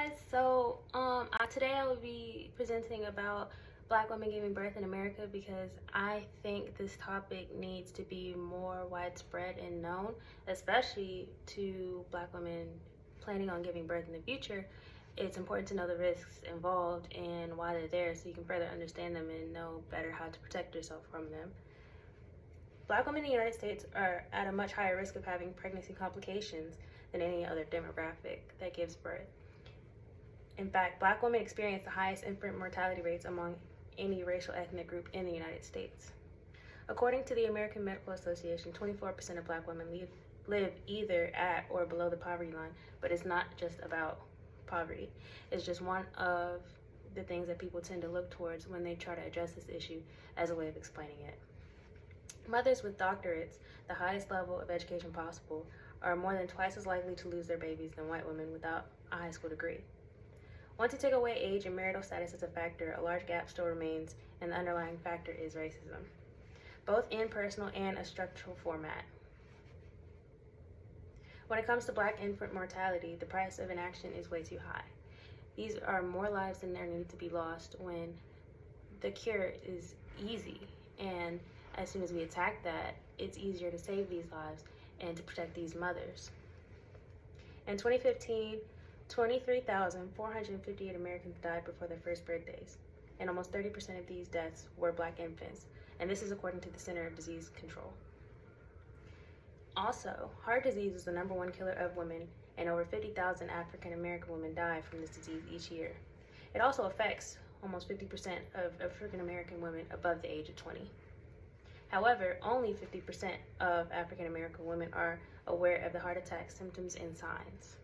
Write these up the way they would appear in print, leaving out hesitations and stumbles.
guys, today I will be presenting about Black women giving birth in America because I think this topic needs to be more widespread and known, especially to Black women planning on giving birth in the future. It's important to know the risks involved and why they're there so you can further understand them and know better how to protect yourself from them. Black women in the United States are at a much higher risk of having pregnancy complications than any other demographic that gives birth. In fact, Black women experience the highest infant mortality rates among any racial ethnic group in the United States. According to the American Medical Association, 24% of Black women live either at or below the poverty line, but it's not just about poverty. It's just one of the things that people tend to look towards when they try to address this issue as a way of explaining it. Mothers with doctorates, the highest level of education possible, are more than twice as likely to lose their babies than white women without a high school degree. Once you take away age and marital status as a factor, a large gap still remains, and the underlying factor is racism, both in personal and a structural format. When it comes to Black infant mortality, the price of inaction is way too high. These are more lives than there need to be lost when the cure is easy, and as soon as we attack that, it's easier to save these lives and to protect these mothers. In 2015, 23,458 Americans died before their first birthdays, and almost 30% of these deaths were Black infants, and this is according to the Center of Disease Control. Also, heart disease is the #1 killer of women, and over 50,000 African American women die from this disease each year. It also affects almost 50% of African American women above the age of 20. However, only 50% of African American women are aware of the heart attack symptoms and signs.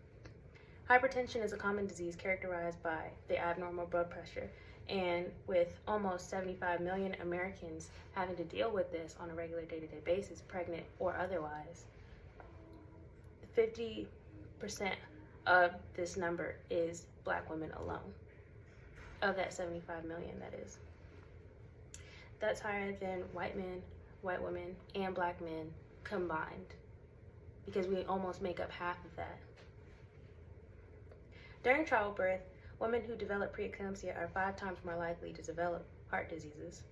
Hypertension is a common disease characterized by the abnormal blood pressure, and with almost 75 million Americans having to deal with this on a regular day-to-day basis, pregnant or otherwise, 50% of this number is Black women alone. Of that 75 million, that is. That's higher than white men, white women, and Black men combined, because we almost make up half of that. During childbirth, women who develop preeclampsia are 5 times more likely to develop heart diseases.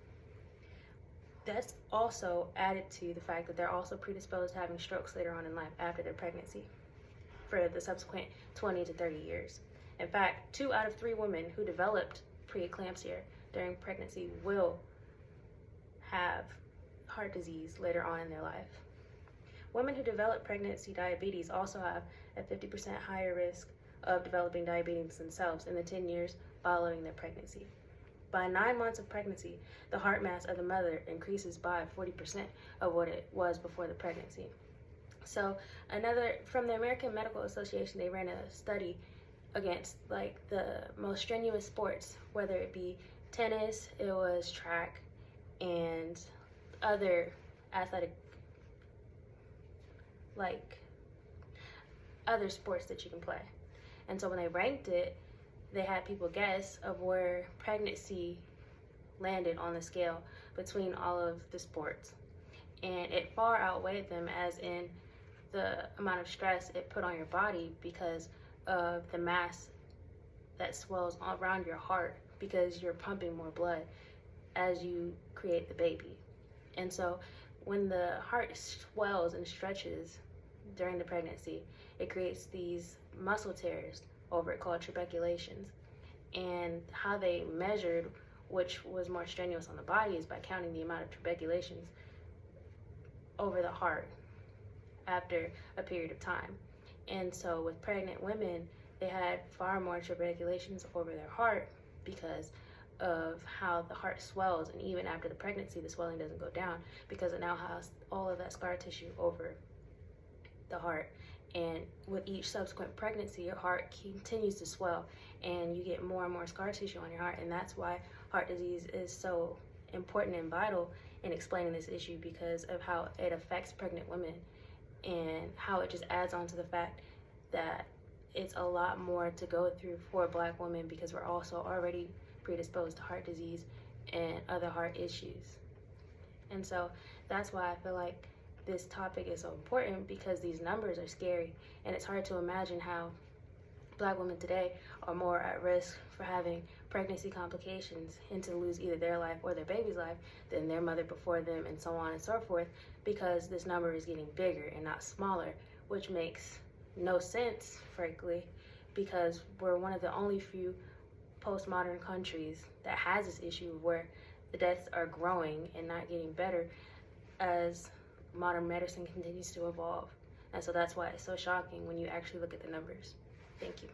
That's also added to the fact that they're also predisposed to having strokes later on in life after their pregnancy for the subsequent 20 to 30 years. In fact, 2 out of 3 women who developed preeclampsia during pregnancy will have heart disease later on in their life. Women who develop pregnancy diabetes also have a 50% higher risk of developing diabetes themselves in the 10 years following their pregnancy. By 9 months of pregnancy, the heart mass of the mother increases by 40% of what it was before the pregnancy. So from the American Medical Association, they ran a study against the most strenuous sports, whether it be tennis, it was track, and other athletic, other sports that you can play. And so when they ranked it, they had people guess of where pregnancy landed on the scale between all of the sports. And it far outweighed them, as in the amount of stress it put on your body because of the mass that swells around your heart, because you're pumping more blood as you create the baby. And so when the heart swells and stretches during the pregnancy, it creates these muscle tears over it called trabeculations. And how they measured which was more strenuous on the body is by counting the amount of trabeculations over the heart after a period of time. And so with pregnant women, they had far more trabeculations over their heart because of how the heart swells, and even after the pregnancy, the swelling doesn't go down because it now has all of that scar tissue over the heart. And with each subsequent pregnancy, your heart continues to swell and you get more and more scar tissue on your heart. And that's why heart disease is so important and vital in explaining this issue, because of how it affects pregnant women and how it just adds on to the fact that it's a lot more to go through for Black women, because we're also already predisposed to heart disease and other heart issues. And so that's why I feel like this topic is so important, because these numbers are scary, and it's hard to imagine how Black women today are more at risk for having pregnancy complications and to lose either their life or their baby's life than their mother before them, and so on and so forth, because this number is getting bigger and not smaller, which makes no sense, frankly, because we're one of the only few postmodern countries that has this issue where the deaths are growing and not getting better as modern medicine continues to evolve. And so that's why it's so shocking when you actually look at the numbers. Thank you.